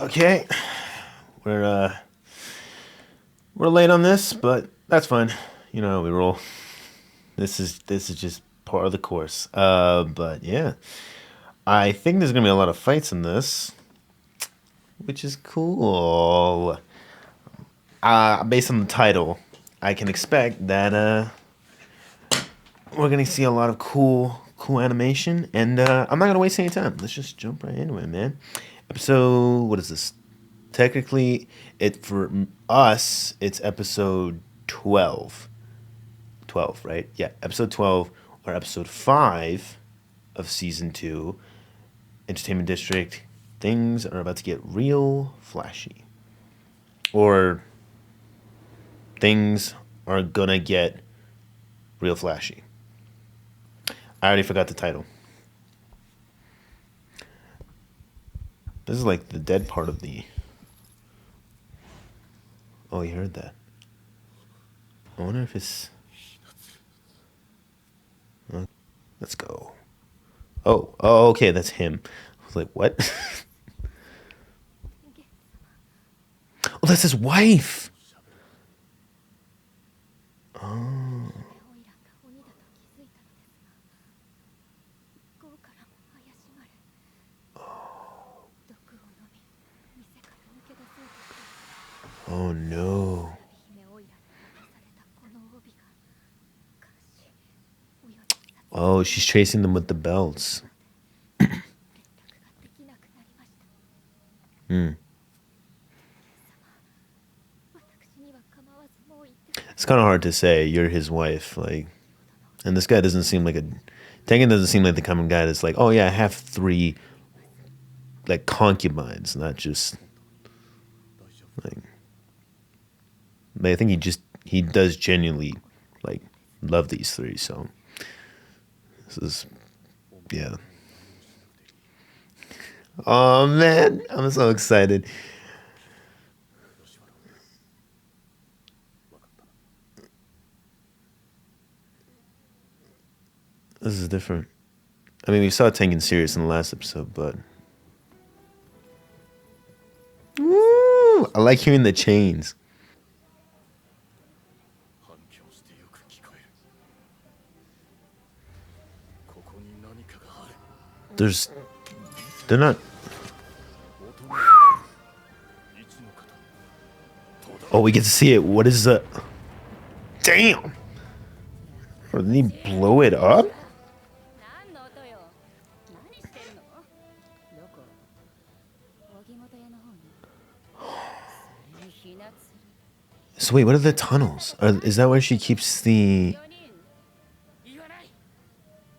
Okay, we're we're late on this, but that's fine. You know how we roll. This is just part of the course. But yeah, I think there's gonna be a lot of fights in this, which is cool. Based on the title, I can expect that we're gonna see a lot of cool animation, and I'm not gonna waste any time. Let's just jump right into it, man. Episode, what is this? Technically, it for us, it's episode 12. 12, right? Yeah, episode 12 or episode 5 of season 2, Entertainment District. Things are about to get real flashy. Or things are gonna get real flashy. I already forgot the title. This is like the dead part of the. Oh, you heard that. I wonder if it's. Let's go. Oh, okay, that's him. I was like, what? Oh, that's his wife. Oh. Oh no. Oh, she's chasing them with the belts. Hmm. It's kind of hard to say you're his wife, like, and this guy doesn't seem like a. Tengen doesn't seem like the common guy that's like, oh yeah, I have 3 like concubines, not just like. But I think he does genuinely like love these 3. So this is yeah. Oh man, I'm so excited. This is different. I mean, we saw Tengen serious in the last episode, but Woo! I like hearing the chains. There's, they're not. Oh, we get to see it. What is the? Damn! Or did he blow it up? So wait, what are the tunnels? Is that where she keeps the?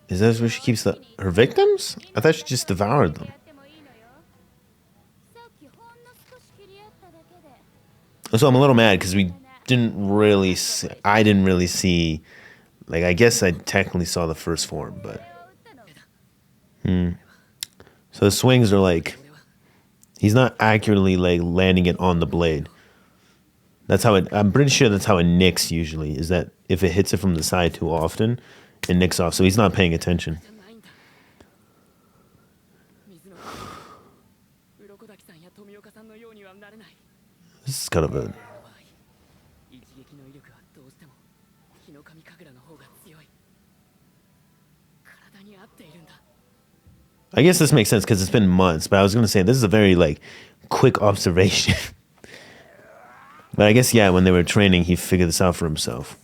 Is that where she keeps her victims? I thought she just devoured them. So I'm a little mad because we didn't really. I didn't really see. Like, I guess I technically saw the first form, but. So the swings are like. He's not accurately like landing it on the blade. That's how it. I'm pretty sure that's how it nicks usually. Is that if it hits it from the side too often, it nicks off. So he's not paying attention. This is kind of a. I guess this makes sense because it's been months, but I was gonna say this is a very like quick observation. But I guess yeah, when they were training, he figured this out for himself.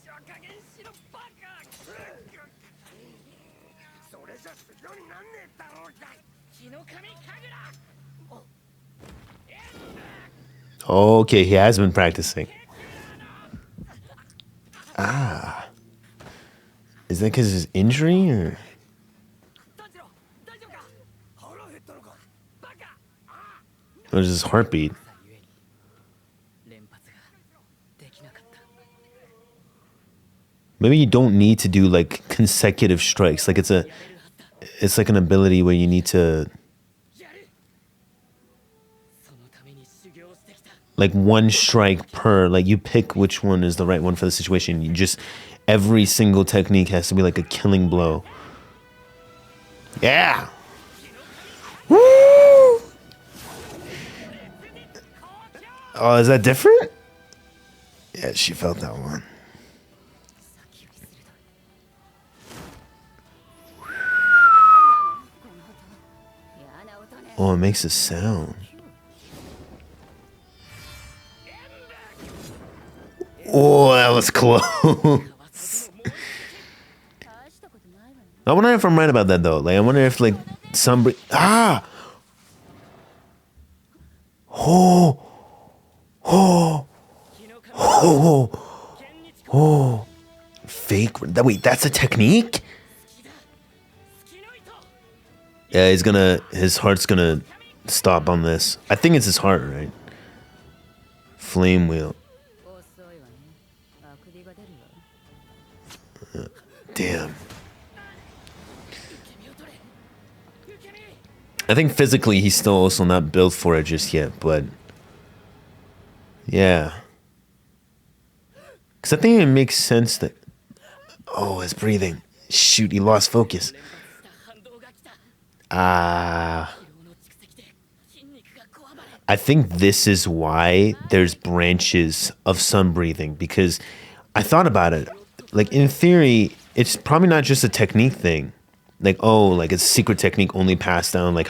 Okay, he has been practicing. Ah, is that because of his injury or? Or is his heartbeat? Maybe you don't need to do like consecutive strikes. Like it's like an ability where you need to like one strike per. Like you pick which one is the right one for the situation. You just every single technique has to be like a killing blow. Yeah. Woo! Oh, is that different? Yeah, she felt that one. Oh, it makes a sound. Oh, that was close. I wonder if I'm right about that though. Like, I wonder if like somebody. Ah. Oh. Oh. Oh. Oh. Fake. Wait, that's a technique? Yeah, he's gonna. His heart's gonna stop on this. I think it's his heart, right? Flame wheel. Damn. I think physically he's still also not built for it just yet, but yeah. Because I think it makes sense that. Oh, his breathing. Shoot, he lost focus. I think this is why there's branches of sun breathing, because I thought about it. Like, in theory, it's probably not just a technique thing. Like, oh, like it's a secret technique only passed down, like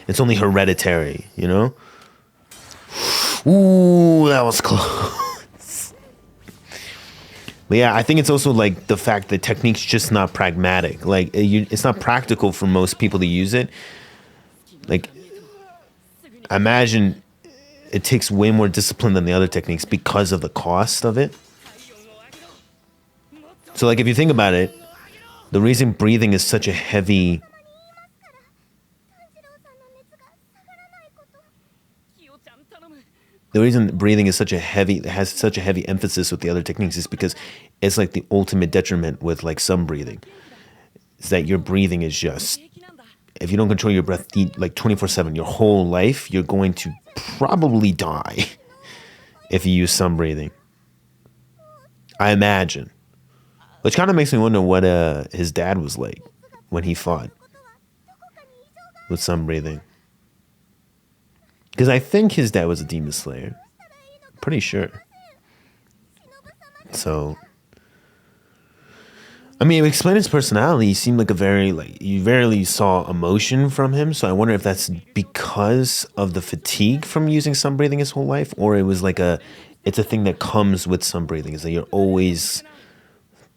it's only hereditary, you know? Ooh, that was close. But yeah, I think it's also like the fact that technique's just not pragmatic. Like, it's not practical for most people to use it. Like, I imagine it takes way more discipline than the other techniques because of the cost of it. So, like, if you think about it, the reason breathing is such a heavy... The reason breathing is such a heavy, has such a heavy emphasis with the other techniques is because it's like the ultimate detriment with like some breathing. Is that your breathing is just, if you don't control your breath like 24/7, your whole life, you're going to probably die if you use some breathing. I imagine. Which kind of makes me wonder what his dad was like when he fought with some breathing. Because I think his dad was a demon slayer. Pretty sure. So, I mean, explain his personality. He seemed like a very, like, you rarely saw emotion from him. So I wonder if that's because of the fatigue from using sun breathing his whole life, or it was like it's a thing that comes with sun breathing. Is that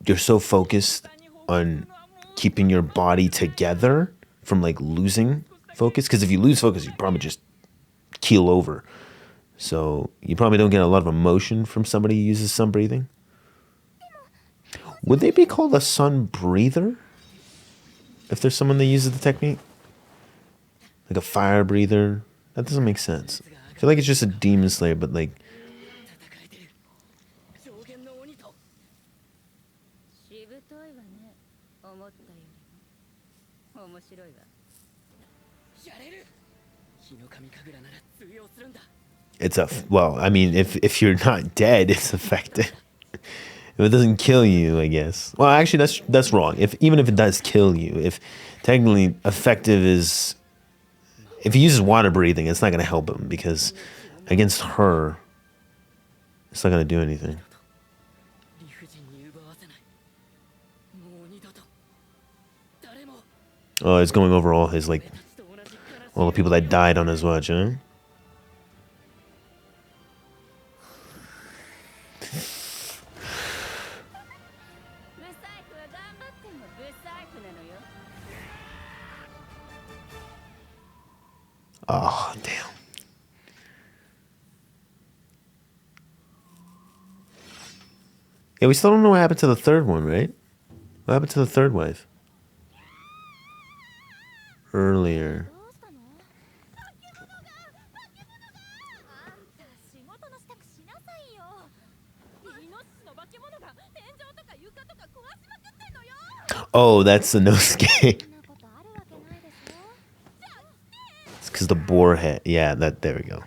you're so focused on keeping your body together from like losing focus. Because if you lose focus, you probably just keel over. So you probably don't get a lot of emotion from somebody who uses sun breathing. Would they be called a sun breather if there's someone that uses the technique? Like a fire breather? That doesn't make sense. I feel like it's just a demon slayer, but like... It's well, I mean, if you're not dead, it's effective. If it doesn't kill you, I guess. Well, actually, that's wrong. Even if it does kill you, if technically effective is, if he uses water breathing, it's not going to help him because against her, it's not going to do anything. Oh, it's going over all his like, all the people that died on his watch, huh? Oh, damn. Yeah, we still don't know what happened to the third one, right? What happened to the third wife? Earlier. Oh, that's the Nosuke. It's because the boar head. Yeah, there we go.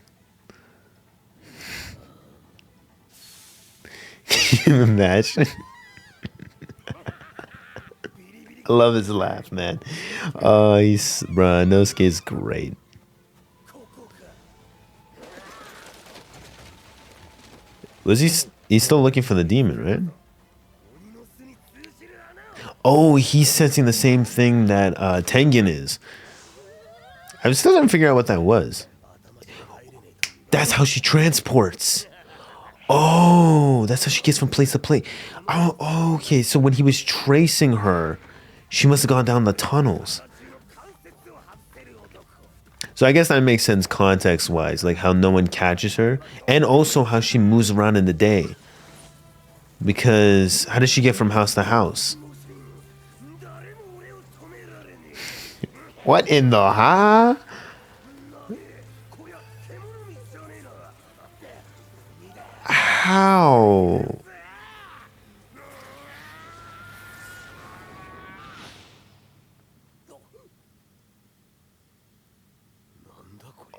Can you imagine? I love his laugh, man. Oh, bruh, Nosuke is great. Was he's still looking for the demon, right? Oh, he's sensing the same thing that Tengen is. I still didn't figure out what that was. That's how she transports. Oh, that's how she gets from place to place. Oh, okay. So when he was tracing her, she must have gone down the tunnels. So I guess that makes sense context-wise, like how no one catches her, and also how she moves around in the day. Because how does she get from house to house? What in the huh? How?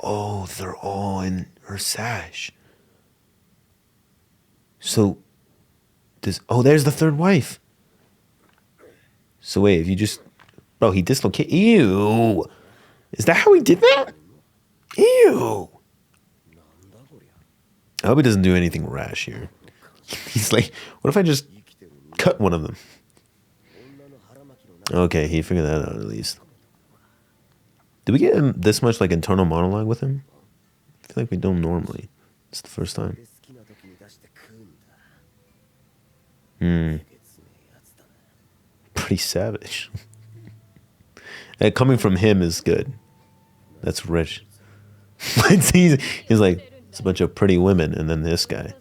Oh, they're all in her sash. So, there's the third wife. So wait, if you just, bro, he dislocated. Ew. Is that how he did that? Ew. I hope he doesn't do anything rash here. He's like, what if I just cut one of them? Okay, he figured that out at least. Did we get this much like internal monologue with him? I feel like we don't normally. It's the first time. Pretty savage. And coming from him is good. That's rich. he's like, it's a bunch of pretty women, and then this guy.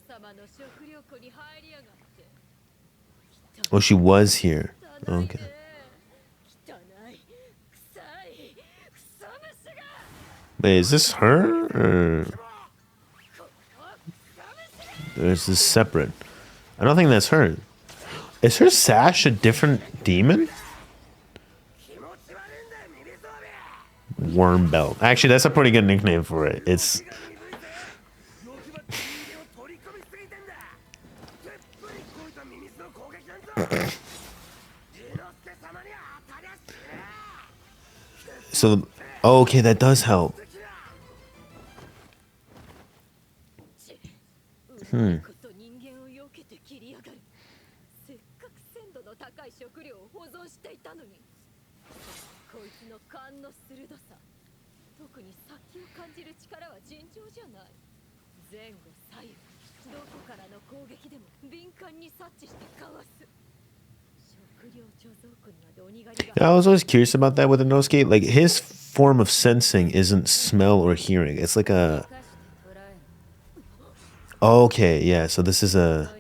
Oh, she was here. Okay. Wait, is this her? Or is this separate? I don't think that's her. Is her sash a different demon? Worm belt. Actually, that's a pretty good nickname for it. It's... So, oh, okay, that does help. Yeah, I was always curious about that with Inosuke. Like, his form of sensing isn't smell or hearing. It's like a... Okay, yeah, so this is a...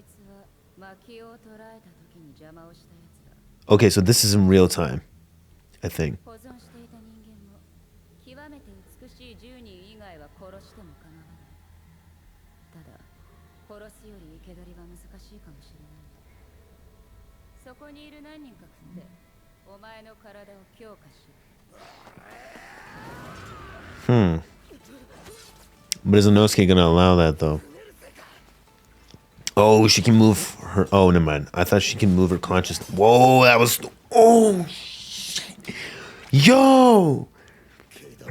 Okay, so this is in real time, I think. But is Inosuke gonna allow that, though? Oh, she can move her... Oh, never mind. I thought she can move her consciousness. Whoa, that was... Oh, shit. Yo!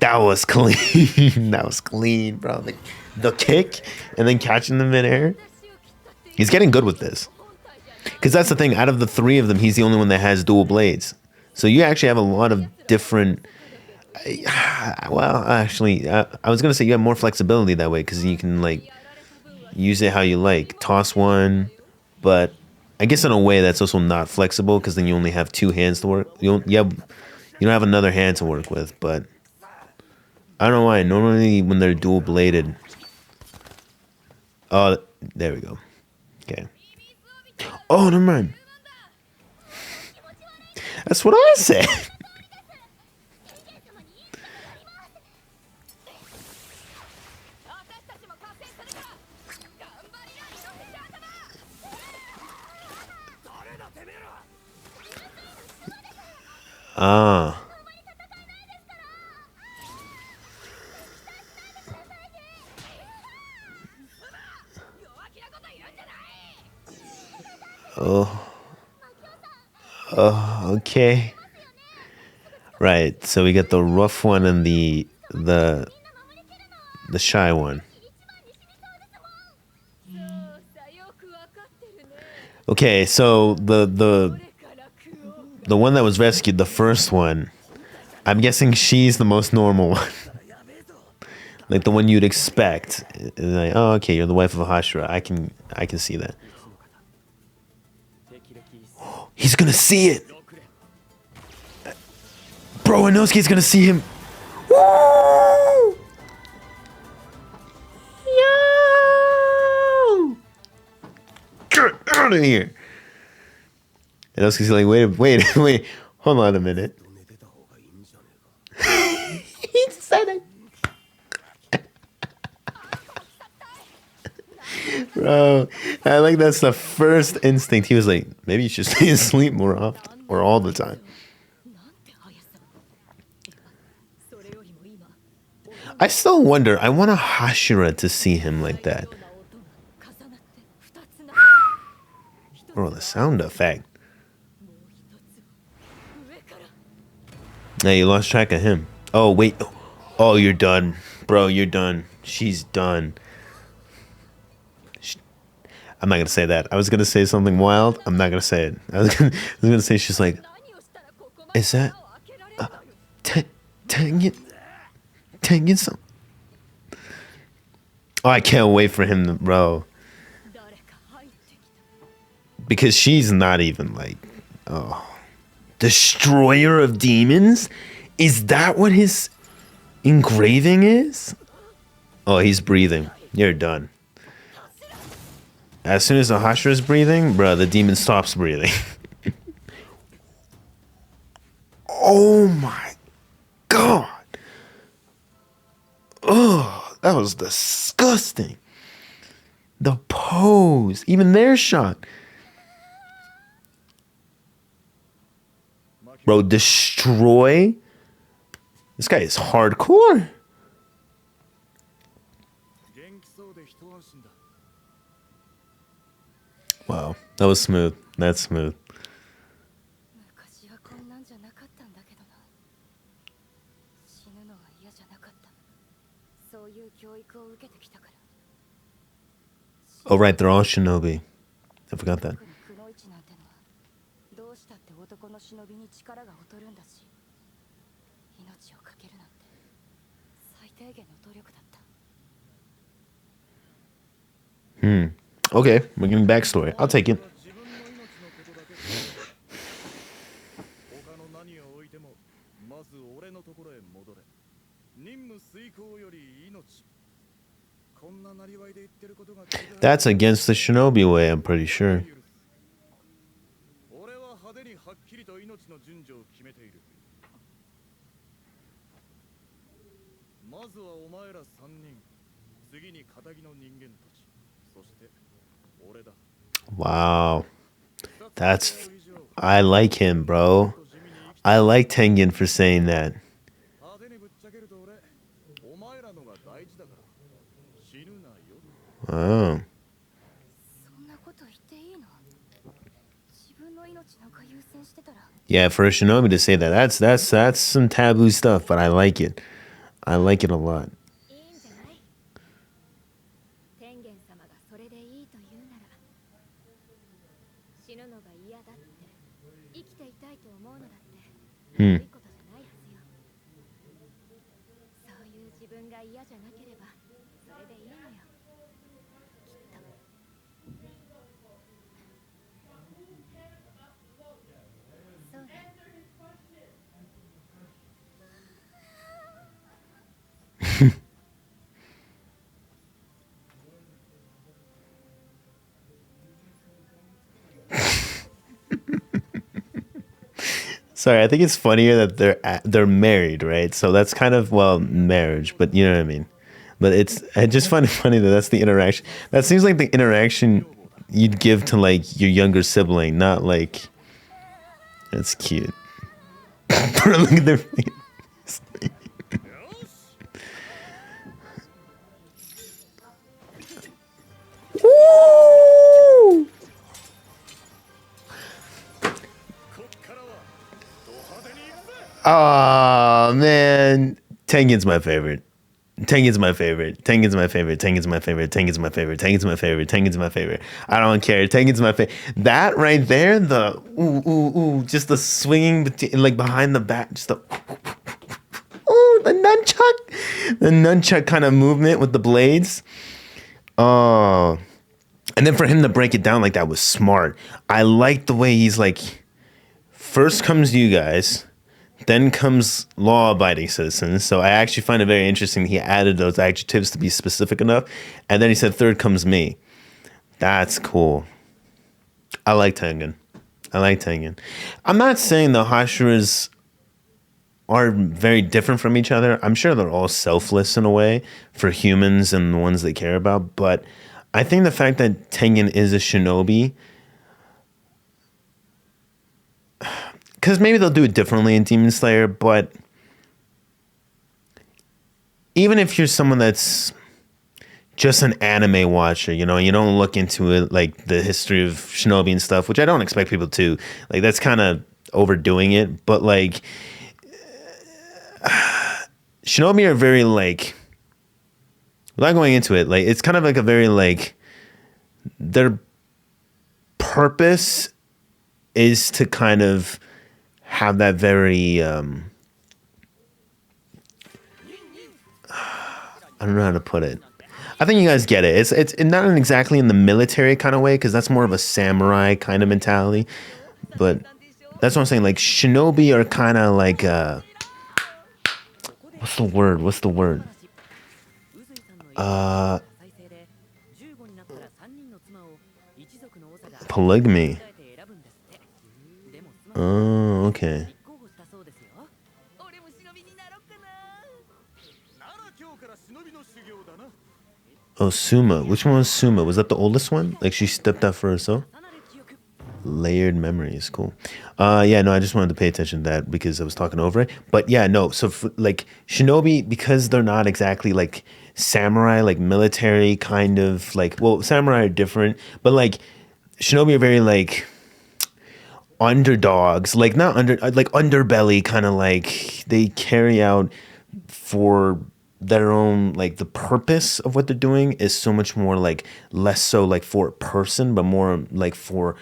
That was clean. That was clean, bro. The kick and then catching them in air. He's getting good with this. Because that's the thing. Out of the three of them, he's the only one that has dual blades. So you actually have a lot of different... Well, actually, I was going to say you have more flexibility that way because you can, like, use it how you like. Toss one, but I guess in a way that's also not flexible because then you only have two hands to work. You don't have another hand to work with, but I don't know why. Normally when they're dual bladed... Oh, there we go. Okay. Oh, never mind. That's what I said. Ah. Oh. Oh, okay. Right. So we get the rough one and the shy one. Okay, so the one that was rescued, the first one, I'm guessing she's the most normal one. Like the one you'd expect. Like, oh, okay, you're the wife of a Hashira. I can see that. He's gonna see it, bro. Inosuke's gonna see him. Woo! Yo! Get out of here! Inosuke's like, wait. Hold on a minute. He said it. Bro, I like that's the first instinct. He was like, maybe you should stay asleep more often or all the time. I still wonder, I want a Hashira to see him like that. Bro, the sound effect. Hey, you lost track of him. Oh, wait. Oh, you're done. Bro, you're done. She's done. I'm not gonna say that. I was gonna say something wild. I'm not gonna say it. I was gonna say she's like, is that Tengen? Tengen some? Oh, I can't wait for him to, bro. Because she's not even like, oh, destroyer of demons. Is that what his engraving is? Oh, he's breathing. You're done. As soon as the Hashira is breathing, bro, the demon stops breathing. Oh my god. Oh, that was disgusting. The pose, even their shot. Bro, destroy. This guy is hardcore. Wow, that was smooth. That's smooth. Oh right, they're all Shinobi. I forgot that. Okay, we're getting backstory. I'll take it. That's against the Shinobi way, I'm pretty sure. Wow. That's... I like him, bro. I like Tengen for saying that. Oh. Yeah, for a Shinobi to say that, that's some taboo stuff, but I like it. I like it a lot. Sorry, I think it's funnier that they're married, right? So that's kind of, well, marriage, but you know what I mean. But I just find it funny that that's the interaction. That seems like the interaction you'd give to like your younger sibling, not like. That's cute. Look at their face. Woo! Oh man, Tengen's my favorite. Tengen's my favorite. Tengen's my favorite. Tengen's my favorite. Tengen's my favorite. Tengen's my favorite. Tengen's my favorite. I don't care. Tengen's my favorite. That right there, the ooh ooh ooh, just the swinging like behind the back, just the ooh, the nunchuck kind of movement with the blades. Oh, and then for him to break it down like that was smart. I like the way he's like, first comes you guys. Then comes law-abiding citizens. So I actually find it very interesting. He added those adjectives to be specific enough. And then he said, third comes me. That's cool. I like Tengen. I like Tengen. I'm not saying the Hashiras are very different from each other. I'm sure they're all selfless in a way for humans and the ones they care about. But I think the fact that Tengen is a shinobi, because maybe they'll do it differently in Demon Slayer, but even if you're someone that's just an anime watcher, you know, you don't look into it like the history of Shinobi and stuff, which I don't expect people to. Like, that's kind of overdoing it, but like Shinobi are very like, without going into it, like it's kind of like a very like their purpose is to kind of have that very I don't know how to put it. I think you guys get it. It's not exactly in the military kind of way because that's more of a samurai kind of mentality. But that's what I'm saying. Like shinobi are kind of like what's the word? What's the word? Uh, polygamy. Oh, okay. Oh, Suma. Which one was Suma? Was that the oldest one? Like she stepped out for herself? Layered memories. Cool. Yeah, no, I just wanted to pay attention to that because I was talking over it. But yeah, no. So for, like Shinobi, because they're not exactly like samurai, like military kind of like, well, samurai are different, but like Shinobi are very like underdogs, like not under, like underbelly kind of like they carry out for their own like the purpose of what they're doing is so much more like less so like for a person but more like for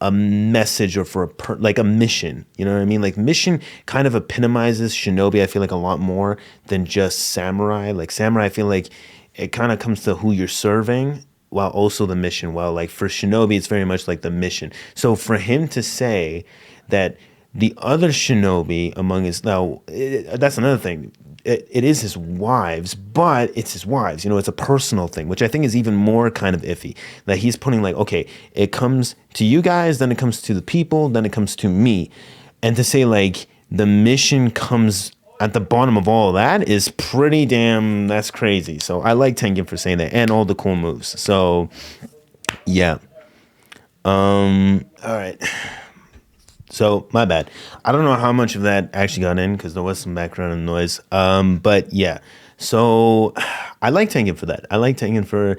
a message or for like a mission, you know what I mean? Like mission kind of epitomizes shinobi, I feel like, a lot more than just samurai. Like samurai, I feel like it kind of comes to who you're serving while also the mission. While like for shinobi it's very much like the mission. So for him to say that the other shinobi among his now that's another thing, it is his wives, but it's his wives. You know, it's a personal thing, which I think is even more kind of iffy. That he's putting like, okay, it comes to you guys, then it comes to the people, then it comes to me. And to say like the mission comes at the bottom of all that is pretty damn, that's crazy. So I like Tengen for saying that and all the cool moves. So yeah. All right. So my bad. I don't know how much of that actually got in because there was some background noise. But yeah. So I like Tengen for that. I like Tengen for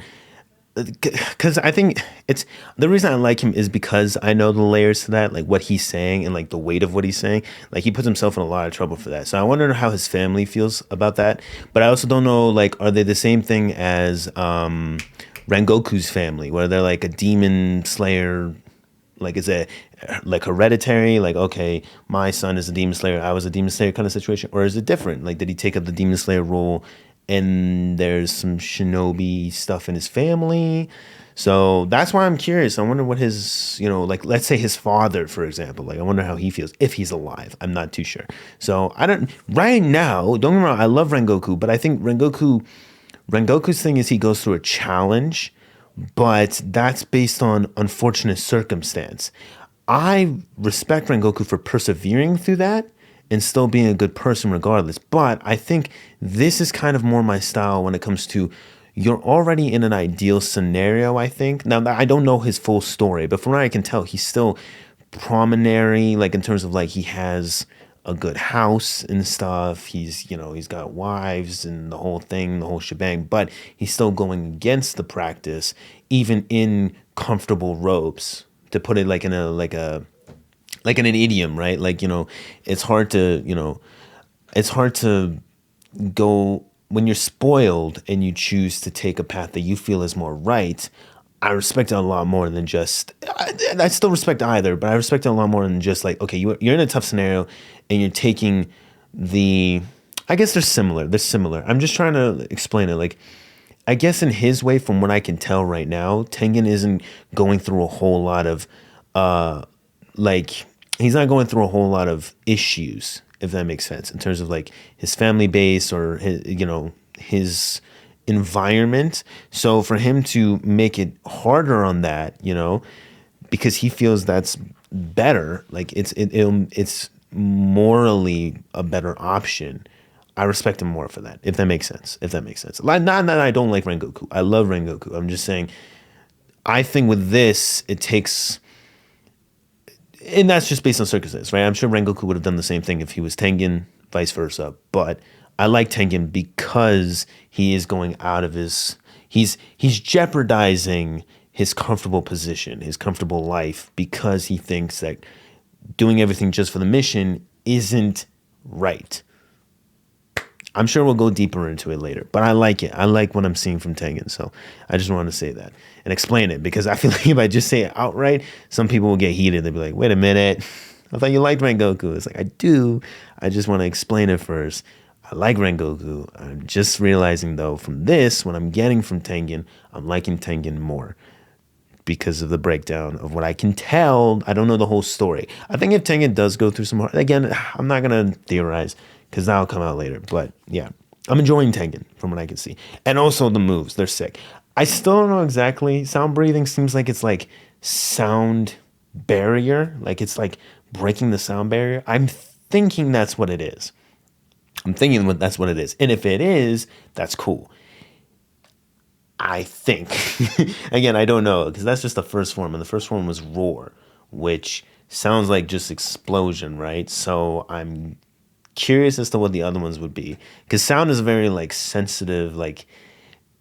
because I think it's the reason I like him is because I know the layers to that, like what he's saying and like the weight of what he's saying. Like he puts himself in a lot of trouble for that. So I wonder how his family feels about that. But I also don't know, like, are they the same thing as Rengoku's family, where they're like a demon slayer? Like, is it like hereditary? Like, okay, my son is a demon slayer, I was a demon slayer kind of situation? Or is it different? Like, did he take up the demon slayer role and there's some shinobi stuff in his family? So that's why I'm curious. I wonder what his, you know, like, let's say his father, for example. Like, I wonder how he feels if he's alive. I'm not too sure. So I don't, right now, don't get me wrong, I love Rengoku, but I think Rengoku's thing is he goes through a challenge, but that's based on unfortunate circumstance. I respect Rengoku for persevering through that and still being a good person regardless. But I think this is kind of more my style when it comes to you're already in an ideal scenario, I think. Now, I don't know his full story, but from what I can tell, he's still prominary, like in terms of like he has a good house and stuff. He's, you know, he's got wives and the whole thing, the whole shebang, but he's still going against the practice, even in comfortable robes, to put it like in a, like in an idiom, right? Like, you know, it's hard to, you know, it's hard to go when you're spoiled and you choose to take a path that you feel is more right, I respect it a lot more than just. I still respect either, but I respect it a lot more than just like, okay, you're in a tough scenario and you're taking the. I guess they're similar. They're similar. I'm just trying to explain it. Like, I guess in his way, from what I can tell right now, Tengen isn't going through a whole lot of, like, he's not going through a whole lot of issues, if that makes sense, in terms of like his family base or his, his environment. So for him to make it harder on that, because he feels that's better, like it's morally a better option. I respect him more for that, if that makes sense. If that makes sense. Like, not that I don't like Rengoku. I love Rengoku. I'm just saying, I think with this, it takes, and that's just based on circumstance, right? I'm sure Rengoku would have done the same thing if he was Tengen, vice versa. But I like Tengen because he is going out of his, he's jeopardizing his comfortable position, his comfortable life, because he thinks that doing everything just for the mission isn't right. I'm sure we'll go deeper into it later, but I like it. I like what I'm seeing from Tengen, so I just wanted to say that and explain it, because I feel like if I just say it outright, some people will get heated. They'll be like, wait a minute, I thought you liked Rengoku. It's like, I do. I just want to explain it first. I like Rengoku. I'm just realizing, though, from this, what I'm getting from Tengen, I'm liking Tengen more because of the breakdown of what I can tell. I don't know the whole story. I think if Tengen does go through some hard, again, I'm not going to theorize, because that'll come out later. But yeah, I'm enjoying Tengen from what I can see. And also the moves, they're sick. I still don't know exactly. Sound breathing seems like it's like sound barrier. Like it's like breaking the sound barrier. I'm thinking that's what it is. That's what it is. And if it is, that's cool. I think. Again, I don't know, because that's just the first form. And the first form was roar, which sounds like just explosion, right? So I'm curious as to what the other ones would be, because sound is very like sensitive, like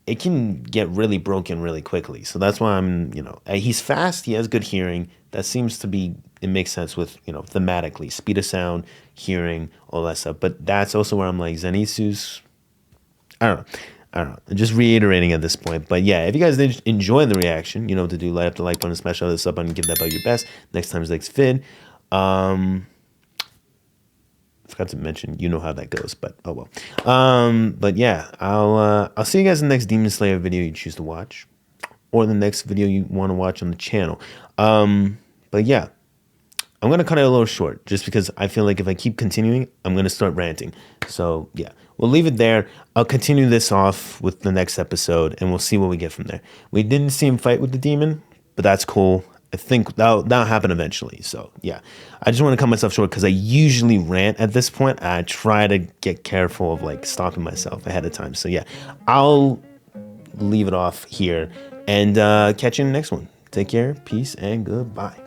it can get really broken really quickly. So that's why I'm, he's fast, he has good hearing. That seems to be, it makes sense with, thematically, speed of sound, hearing, all that stuff. But that's also where I'm like, Zenitsu's, I don't know, just reiterating at this point. But yeah, if you guys did enjoy the reaction, to do, light up the like button, smash all this up button, give that bell your best. Next time's next vid. Forgot to mention, you know how that goes, but oh well. But yeah, I'll see you guys in the next Demon Slayer video you choose to watch, or the next video you want to watch on the channel. But yeah, I'm gonna cut it a little short, just because I feel like if I keep continuing, I'm gonna start ranting. So yeah, we'll leave it there. I'll continue this off with the next episode, and we'll see what we get from there. We didn't see him fight with the demon, but that's cool. I think that'll happen eventually. So yeah, I just want to cut myself short, because I usually rant at this point. I try to get careful of like stopping myself ahead of time. So yeah, I'll leave it off here, and catch you in the next one. Take care, peace, and goodbye.